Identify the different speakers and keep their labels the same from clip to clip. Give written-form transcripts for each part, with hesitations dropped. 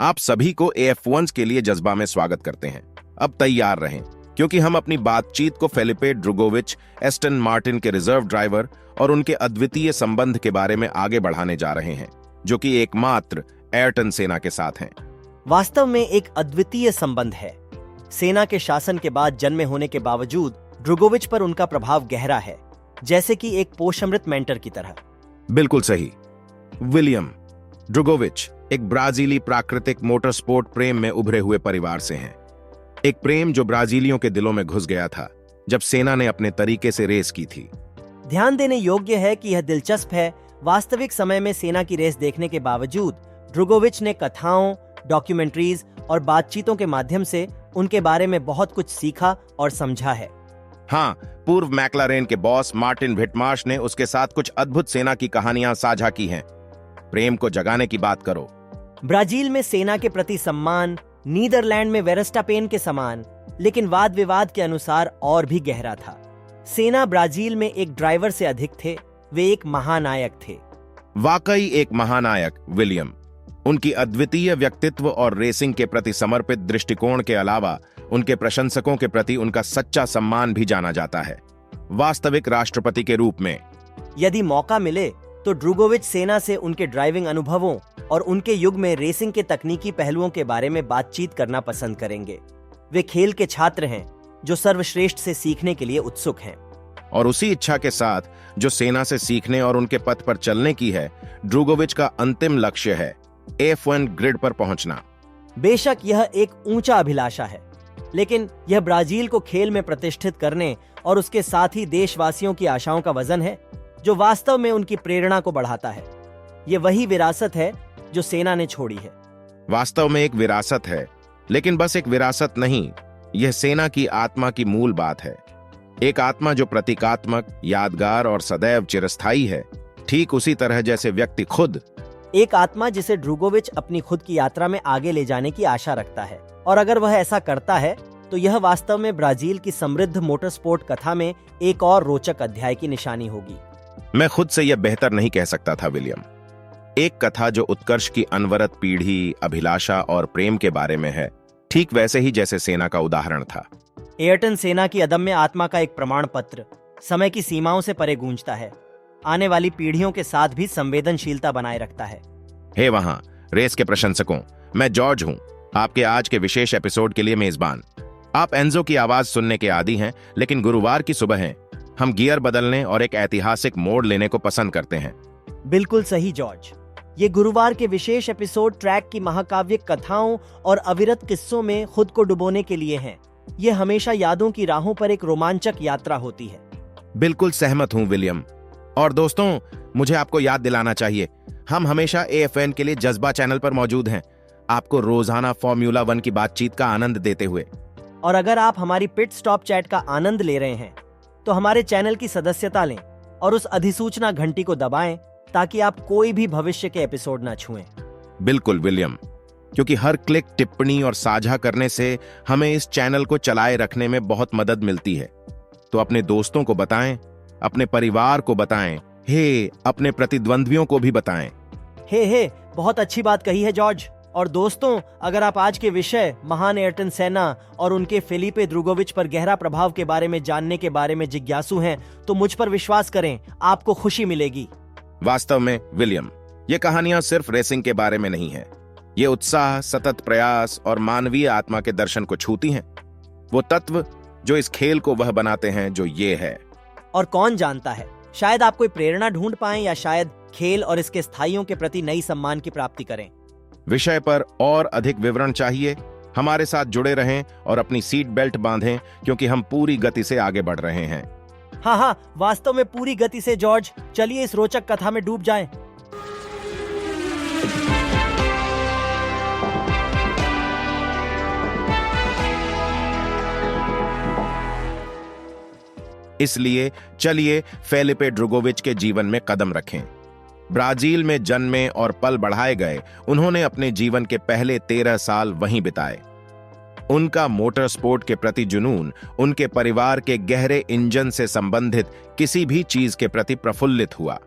Speaker 1: आप सभी को AF1 के लिए जज्बा में स्वागत करते हैं। अब तैयार रहें, क्योंकि हम अपनी बातचीत को फेलिपे ड्रुगोविच, एस्टन मार्टिन के रिजर्व ड्राइवर और उनके अद्वितीय संबंध के बारे में आगे बढ़ाने जा रहे हैं, जो कि एकमात्र एयरटन सेना के साथ हैं।
Speaker 2: वास्तव में एक अद्वितीय संबंध है। सेना के शासन के बाद जन्मे होने के बावजूद ड्रुगोविच पर उनका प्रभाव गहरा है, जैसे कि एक पोषामृत मेंटर की तरह।
Speaker 1: बिल्कुल सही। विलियम ड्रुगोविच एक ब्राजीली प्राकृतिक मोटर स्पोर्ट प्रेम में उभरे हुए परिवार से हैं। एक प्रेम जो ब्राजीलियों के दिलों में घुस गया था जब सेना ने अपने तरीके से रेस की थी।
Speaker 2: ध्यान देने योग्य है कि यह दिलचस्प है, वास्तविक समय में सेना की रेस देखने के बावजूद ड्रुगोविच ने कथाओं, डॉक्यूमेंट्रीज और बातचीतों के माध्यम से उनके बारे में बहुत कुछ सीखा और समझा है।
Speaker 1: हाँ, पूर्व मैक्लारेन के बॉस मार्टिन विटमार्श ने उसके साथ कुछ अद्भुत सेना की कहानियां साझा की हैं। प्रेम को जगाने की बात करो।
Speaker 2: ब्राजील में सेना के प्रति सम्मान नीदरलैंड में वेरस्टापेन के समान, लेकिन वाद विवाद के अनुसार और भी गहरा था। सेना ब्राजील में एक ड्राइवर से अधिक थे, वे एक महानायक थे।
Speaker 1: वाकई एक महानायक। विलियम उनकी अद्वितीय व्यक्तित्व और रेसिंग के प्रति समर्पित दृष्टिकोण के अलावा उनके प्रशंसकों के प्रति उनका सच्चा सम्मान भी जाना जाता है। वास्तविक राष्ट्रपति के रूप में
Speaker 2: यदि मौका मिले तो ड्रुगोविच सेना से उनके ड्राइविंग अनुभवों और उनके युग में रेसिंग के तकनीकी पहलुओं के बारे में बातचीत करना पसंद करेंगे। वे खेल के छात्र हैं जो सर्वश्रेष्ठ से सीखने के लिए उत्सुक हैं।
Speaker 1: और उसी इच्छा के साथ जो सेना से सीखने और उनके पथ पर चलने की है, ड्रुगोविच का अंतिम लक्ष्य है F1 ग्रिड पर पहुंचना।
Speaker 2: बेशक यह एक ऊंचा अभिलाषा है, लेकिन यह ब्राजील को खेल में प्रतिष्ठित करने और उसके साथ ही देशवासियों की आशाओं का वजन है जो वास्तव में उनकी प्रेरणा को बढ़ाता है। यह वही विरासत है जो सेना ने छोड़ी है।
Speaker 1: वास्तव में एक विरासत है, लेकिन बस एक विरासत नहीं, यह सेना की आत्मा की मूल बात है। एक आत्मा जो प्रतीकात्मक, यादगार और सदैव चिरस्थायी है, ठीक उसी तरह जैसे व्यक्ति खुद।
Speaker 2: एक आत्मा जिसे ड्रुगोविच अपनी खुद की यात्रा में आगे ले जाने की आशा रखता है, और अगर वह ऐसा करता है तो यह वास्तव में ब्राजील की समृद्ध मोटर स्पोर्ट कथा में एक और रोचक अध्याय की निशानी होगी।
Speaker 1: मैं खुद से यह बेहतर नहीं कह सकता था विलियम। एक कथा जो उत्कर्ष की अनवरत पीढ़ी, अभिलाषा और प्रेम के बारे में है, ठीक वैसे ही जैसे सेना का उदाहरण था।
Speaker 2: एयरटन सेना की अदम्य आत्मा का एक प्रमाण पत्र समय की सीमाओं से परे गूंजता है, आने वाली पीढ़ियों के साथ भी संवेदनशीलता बनाए रखता है।
Speaker 1: हे वहां रेस के प्रशंसकों, मैं जॉर्ज हूं, आपके आज के विशेष एपिसोड के लिए मेजबान। आप एंजो की आवाज सुनने के आदी हैं, लेकिन गुरुवार की सुबह है, हम गियर बदलने और एक ऐतिहासिक मोड़ लेने को पसंद करते हैं।
Speaker 2: बिल्कुल सही जॉर्ज। ये गुरुवार के विशेष एपिसोड ट्रैक की महाकाव्यिक कथाओं और अविरत किस्सों में खुद को डुबोने के लिए हैं। ये हमेशा यादों की राहों पर एक रोमांचक यात्रा होती है।
Speaker 1: बिल्कुल सहमत हूं विलियम। और दोस्तों, मुझे आपको याद दिलाना चाहिए, हम हमेशा AFN के लिए जज्बा चैनल पर मौजूद हैं, आपको रोजाना फॉर्मूला 1 की बातचीत का आनंद देते हुए।
Speaker 2: और अगर आप हमारी पिट स्टॉप चैट का आनंद ले रहे हैं तो हमारे चैनल की सदस्यता लें और उस अधिसूचना घंटी को दबाएं ताकि आप कोई भी भविष्य के एपिसोड ना छुएं।
Speaker 1: बिल्कुल विलियम, क्योंकि हर क्लिक, टिप्पणी और साझा करने से हमें इस चैनल को चलाए रखने में बहुत मदद मिलती है। तो अपने दोस्तों को बताएं, अपने परिवार को बताएं, अपने प्रतिद्वंद्वियों को भी बताएं।
Speaker 2: बहुत अच्छी बात कही है जॉर्ज। और दोस्तों, अगर आप आज के विषय महान एयरटन सेना और उनके फेलिपे ड्रुगोविच पर गहरा प्रभाव के बारे में जानने के बारे में जिज्ञासु हैं, तो मुझ पर विश्वास करें, आपको खुशी मिलेगी।
Speaker 1: वास्तव में विलियम, ये कहानियां सिर्फ रेसिंग के बारे में नहीं है। ये उत्साह, सतत प्रयास और मानवीय आत्मा के दर्शन को छूती हैं। वो तत्व जो इस खेल को वह बनाते हैं जो ये है।
Speaker 2: और कौन जानता है, शायद आप कोई प्रेरणा ढूंढ पाएं या शायद खेल और इसके स्थायियों के प्रति नई सम्मान की प्राप्ति करें।
Speaker 1: विषय पर और अधिक विवरण चाहिए? हमारे साथ जुड़े रहें और अपनी सीट बेल्ट बांधें, क्योंकि हम पूरी गति से आगे बढ़ रहे हैं।
Speaker 2: हाँ, वास्तव में पूरी गति से जॉर्ज। चलिए इस रोचक कथा में डूब जाएं।
Speaker 1: इसलिए चलिए फेलिपे ड्रुगोविच के जीवन में कदम रखें। ब्राजील में जन्मे और पल बढ़ाए गए, उन्होंने अपने जीवन के पहले 13 साल वहीं बिताए। उनका मोटर स्पोर्ट के प्रति जुनून उनके परिवार के गहरे इंजन से संबंधित किसी भी चीज के प्रति प्रफुल्लित हुआ।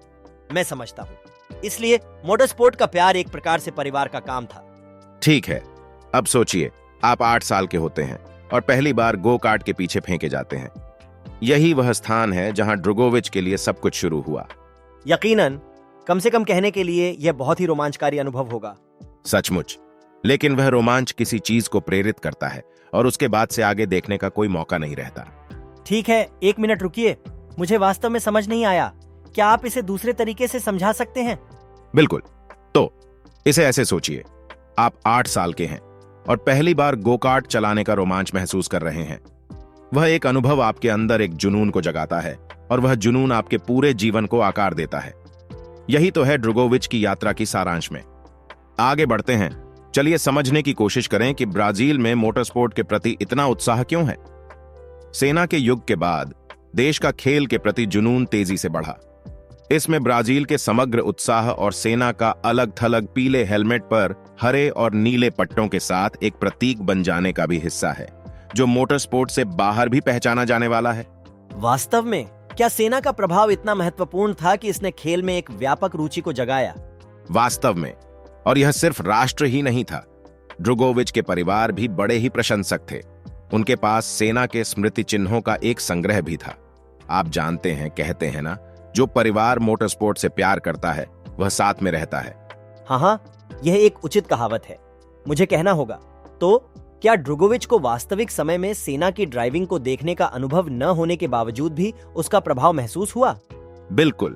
Speaker 2: मैं समझता हूँ, इसलिए मोटर स्पोर्ट का प्यार एक प्रकार से परिवार का काम था।
Speaker 1: ठीक है, अब सोचिए, आप 8 साल के होते हैं और पहली बार गो कार्ट के पीछे फेंके जाते हैं। यही वह स्थान है जहां ड्रुगोविच के लिए सब कुछ शुरू हुआ।
Speaker 2: यकीनन, कम से कम कहने के लिए यह बहुत ही रोमांचकारी अनुभव होगा।
Speaker 1: सचमुच, लेकिन वह रोमांच किसी चीज को प्रेरित करता है और उसके बाद से आगे देखने का कोई मौका नहीं रहता।
Speaker 2: ठीक है, 1 मिनट रुकिए, मुझे वास्तव में समझ नहीं आया। क्या आप इसे दूसरे तरीके से समझा सकते हैं?
Speaker 1: बिल्कुल। तो इसे ऐसे सोचिए, आप 8 साल के हैं और पहली बार गो कार्ट चलाने का रोमांच महसूस कर रहे हैं। वह एक अनुभव आपके अंदर एक जुनून को जगाता है और वह जुनून आपके पूरे जीवन को आकार देता है। यही तो है ड्रुगोविच की यात्रा की सारांश में। आगे बढ़ते हैं, चलिए समझने की कोशिश करें कि ब्राजील में मोटरस्पोर्ट के प्रति इतना उत्साह क्यों है। सेना के युग के बाद देश का खेल के प्रति जुनून तेजी से बढ़ा। इसमें ब्राजील के समग्र उत्साह और सेना का अलग थलग पीले हेलमेट पर हरे और नीले पट्टों के साथ एक प्रतीक बन जाने का भी हिस्सा है, जो मोटरस्पोर्ट से बाहर भी पहचाना जाने वाला है।
Speaker 2: वास्तव में क्या सेना का प्रभाव इतना महत्वपूर्ण था कि इसने खेल में एक व्यापक रुचि को जगाया?
Speaker 1: वास्तव में, और यह सिर्फ राष्ट्र ही नहीं था। ड्रुगोविच के परिवार भी बड़े ही प्रशंसक थे। उनके पास सेना के स्मृति चिन्हों का एक संग्रह भी था। आप जानते हैं, कहते हैं ना, जो परिवार मोटरस्पोर्ट से प्यार करता है वह साथ में रहता है।
Speaker 2: हाँ, यह एक उचित कहावत है, मुझे कहना होगा। तो क्या ड्रुगोविच को वास्तविक समय में सेना की ड्राइविंग को देखने का अनुभव न होने के बावजूद भी उसका प्रभाव महसूस हुआ?
Speaker 1: बिल्कुल।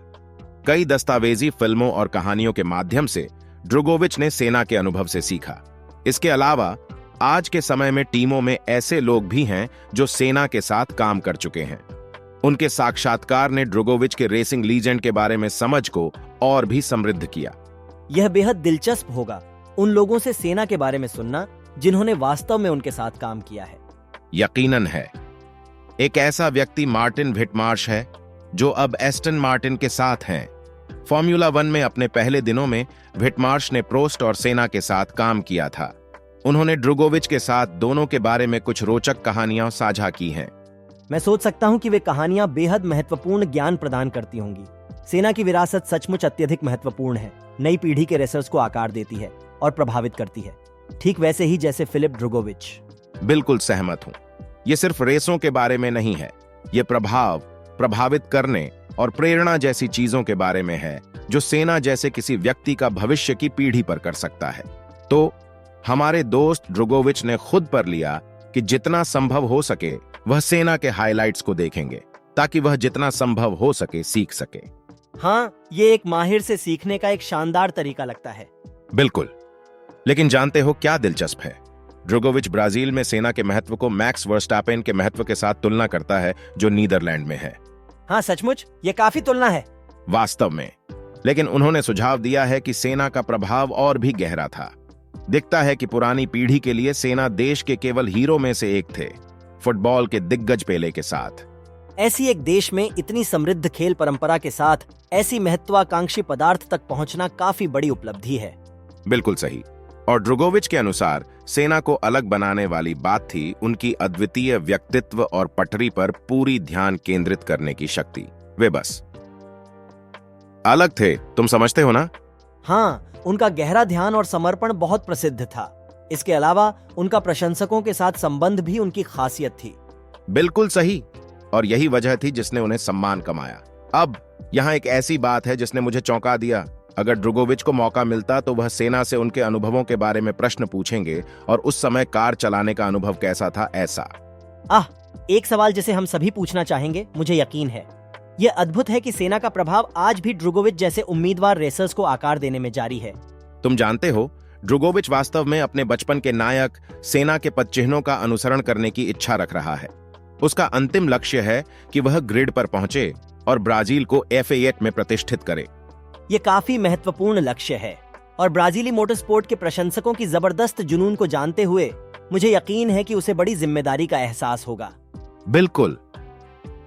Speaker 1: कई दस्तावेजी फिल्मों और कहानियों के माध्यम से ड्रुगोविच ने सेना के अनुभव से सीखा। इसके अलावा आज के समय में टीमों में ऐसे लोग भी हैं जो सेना के साथ काम कर चुके हैं। उनके साक्षात्कार ने ड्रुगोविच के रेसिंग लीजेंड के बारे में समझ को और भी समृद्ध किया।
Speaker 2: यह बेहद दिलचस्प होगा उन लोगों से सेना के बारे में सुनना जिन्होंने वास्तव में उनके साथ काम किया है।
Speaker 1: यकीनन है। एक ऐसा व्यक्ति मार्टिन व्हिटमार्श है, जो अब एस्टन मार्टिन के साथ हैं। फॉर्मूला 1 में अपने पहले दिनों में व्हिटमार्श ने प्रोस्ट और सेना के साथ काम किया था। उन्होंने ड्रुगोविच के साथ दोनों के बारे में कुछ रोचक कहानियां साझा की हैं।
Speaker 2: मैं सोच सकता हूं कि वे कहानियां बेहद महत्वपूर्ण ज्ञान प्रदान करती होंगी। सेना की विरासत सचमुच अत्यधिक महत्वपूर्ण है, नई पीढ़ी के रेसर्स को आकार देती है और प्रभावित करती है, ठीक वैसे ही जैसे फिलिप ड्रुगोविच।
Speaker 1: बिल्कुल सहमत हूं। ये सिर्फ रेसों के बारे में नहीं है, ये प्रभाव, प्रभावित करने और प्रेरणा जैसी चीजों के बारे में है, जो सेना जैसे किसी व्यक्ति का भविष्य की पीढ़ी पर कर सकता है। तो हमारे दोस्त ड्रुगोविच ने खुद पर लिया कि जितना संभव हो सके वह सेना के हाइलाइट्स को देखेंगे, ताकि वह जितना संभव हो सके सीख सके।
Speaker 2: हाँ, ये एक माहिर से सीखने का एक शानदार तरीका लगता है।
Speaker 1: बिल्कुल। लेकिन जानते हो क्या दिलचस्प है? ड्रुगोविच ब्राजील में सेना के महत्व को मैक्स वर्स्टापेन के महत्व के साथ तुलना करता है, जो नीदरलैंड में है।
Speaker 2: हाँ, सचमुच ये काफी तुलना है।
Speaker 1: वास्तव में। लेकिन उन्होंने सुझाव दिया है कि सेना का प्रभाव और भी गहरा था। दिखता है कि पुरानी पीढ़ी के लिए सेना देश के केवल हीरो में से एक थे, फुटबॉल के दिग्गज पेले के साथ।
Speaker 2: ऐसी एक देश में इतनी समृद्ध खेल परंपरा के साथ ऐसी महत्वाकांक्षी पदार्थ तक पहुंचना काफी बड़ी उपलब्धि है।
Speaker 1: बिल्कुल सही। और ड्रुगोविच के अनुसार सेना को अलग बनाने वाली बात थी उनकी अद्वितीय व्यक्तित्व और पटरी पर पूरी ध्यान केंद्रित करने की शक्ति। वे बस अलग थे, तुम समझते हो ना?
Speaker 2: हाँ, उनका गहरा ध्यान और समर्पण बहुत प्रसिद्ध था। इसके अलावा उनका प्रशंसकों के साथ संबंध भी उनकी खासियत थी।
Speaker 1: बिल्कुल सही। और यही वजह थी जिसने उन्हें सम्मान कमाया। अब यहाँ एक ऐसी बात है जिसने मुझे चौंका दिया। अगर ड्रुगोविच को मौका मिलता तो वह सेना से उनके अनुभवों के बारे में प्रश्न पूछेंगे और उस समय कार चलाने का अनुभव कैसा था, ऐसा।
Speaker 2: एक सवाल जिसे हम सभी पूछना चाहेंगे, मुझे यकीन है। यह अद्भुत है कि सेना का प्रभाव आज भी ड्रुगोविच जैसे उम्मीदवार रेसर्स को आकार देने में जारी है।
Speaker 1: तुम जानते हो, ड्रुगोविच वास्तव में अपने बचपन के नायक सेना के पदचिह्नों का अनुसरण करने की इच्छा रख रहा है। उसका अंतिम लक्ष्य है कि वह ग्रिड पर पहुंचे और ब्राजील को F8 में प्रतिष्ठित करे।
Speaker 2: ये काफी महत्वपूर्ण लक्ष्य है और ब्राजीली मोटरस्पोर्ट के प्रशंसकों की जबरदस्त जुनून को जानते हुए मुझे यकीन है कि उसे बड़ी जिम्मेदारी का एहसास होगा।
Speaker 1: बिल्कुल।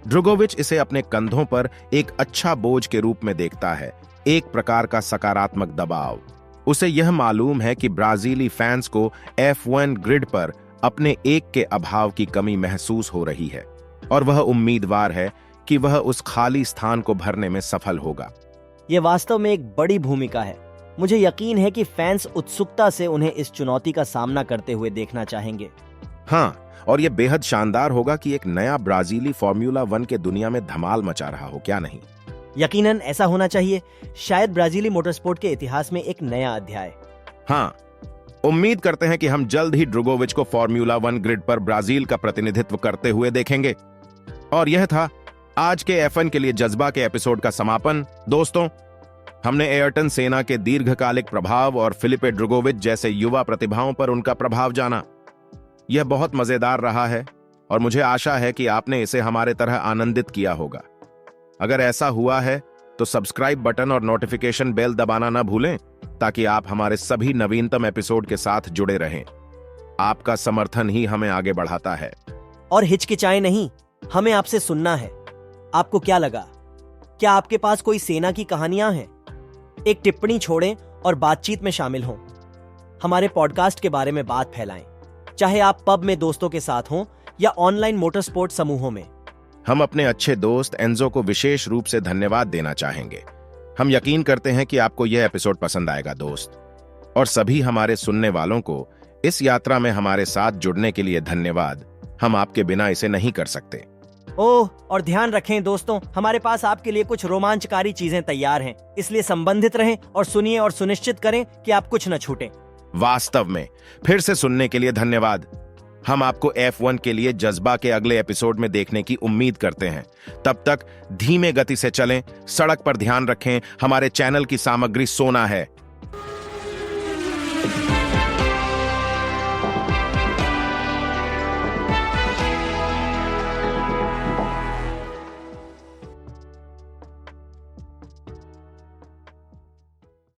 Speaker 1: ड्रुगोविच इसे अपने कंधों पर एक अच्छा बोझ के रूप में देखता है, एक प्रकार का सकारात्मक दबाव। उसे यह मालूम है कि ब्राजीली फैंस को F1 ग्रिड पर अपने एक के अभाव की कमी महसूस हो रही है और वह उम्मीदवार है कि वह उस खाली स्थान को भरने में सफल होगा।
Speaker 2: यह वास्तव में एक बड़ी भूमिका है। मुझे यकीन है कि फैंस उत्सुकता से उन्हें इस चुनौती का सामना करते हुए देखना चाहेंगे।
Speaker 1: हाँ, और यह बेहद शानदार होगा कि एक नया ब्राजीली फॉर्मूला 1 के दुनिया में धमाल मचा रहा हो, क्या नहीं?
Speaker 2: यकीनन ऐसा होना चाहिए। शायद ब्राजीली मोटरस्पोर्ट के इतिहास में एक नया अध्याय।
Speaker 1: हाँ, उम्मीद करते हैं कि हम जल्द ही ड्रुगोविच को फॉर्मूला 1 ग्रिड पर ब्राजील का प्रतिनिधित्व करते हुए देखेंगे। और यह था आज के F1 के लिए जज्बा के एपिसोड का समापन। दोस्तों, हमने एयरटन सेना के दीर्घकालिक प्रभाव और फिलिपे ड्रुगोविच जैसे युवा प्रतिभाओं पर उनका प्रभाव जाना। यह बहुत मजेदार रहा है और मुझे आशा है कि आपने इसे हमारे तरह आनंदित किया होगा। अगर ऐसा हुआ है तो सब्सक्राइब बटन और नोटिफिकेशन बेल दबाना न भूलें ताकि आप हमारे सभी नवीनतम एपिसोड के साथ जुड़े रहें। आपका समर्थन ही हमें आगे बढ़ाता है।
Speaker 2: और हिचकिचाएं नहीं, हमें आपसे सुनना है। आपको क्या लगा? क्या आपके पास कोई सेना की कहानियां हैं? एक टिप्पणी छोड़ें और बातचीत में शामिल हों। हमारे पॉडकास्ट के बारे में बात फैलाएं, चाहे आप पब में दोस्तों के साथ हों या ऑनलाइन मोटरस्पोर्ट समूहों में।
Speaker 1: हम अपने अच्छे दोस्त एंजो को विशेष रूप से धन्यवाद देना चाहेंगे। हम यकीन करते हैं कि आपको यह एपिसोड पसंद आएगा दोस्त। और सभी हमारे सुनने वालों को इस यात्रा में हमारे साथ जुड़ने के लिए धन्यवाद। हम आपके बिना इसे नहीं कर सकते।
Speaker 2: ओह, और ध्यान रखें दोस्तों, हमारे पास आपके लिए कुछ रोमांचकारी चीजें तैयार हैं, इसलिए संबंधित रहें और सुनिए और सुनिश्चित करें कि आप कुछ न छूटें।
Speaker 1: वास्तव में फिर से सुनने के लिए धन्यवाद। हम आपको F1 के लिए जज्बा के अगले एपिसोड में देखने की उम्मीद करते हैं। तब तक धीमे गति से चलें, सड़क पर ध्यान रखें। हमारे चैनल की सामग्री सोना है।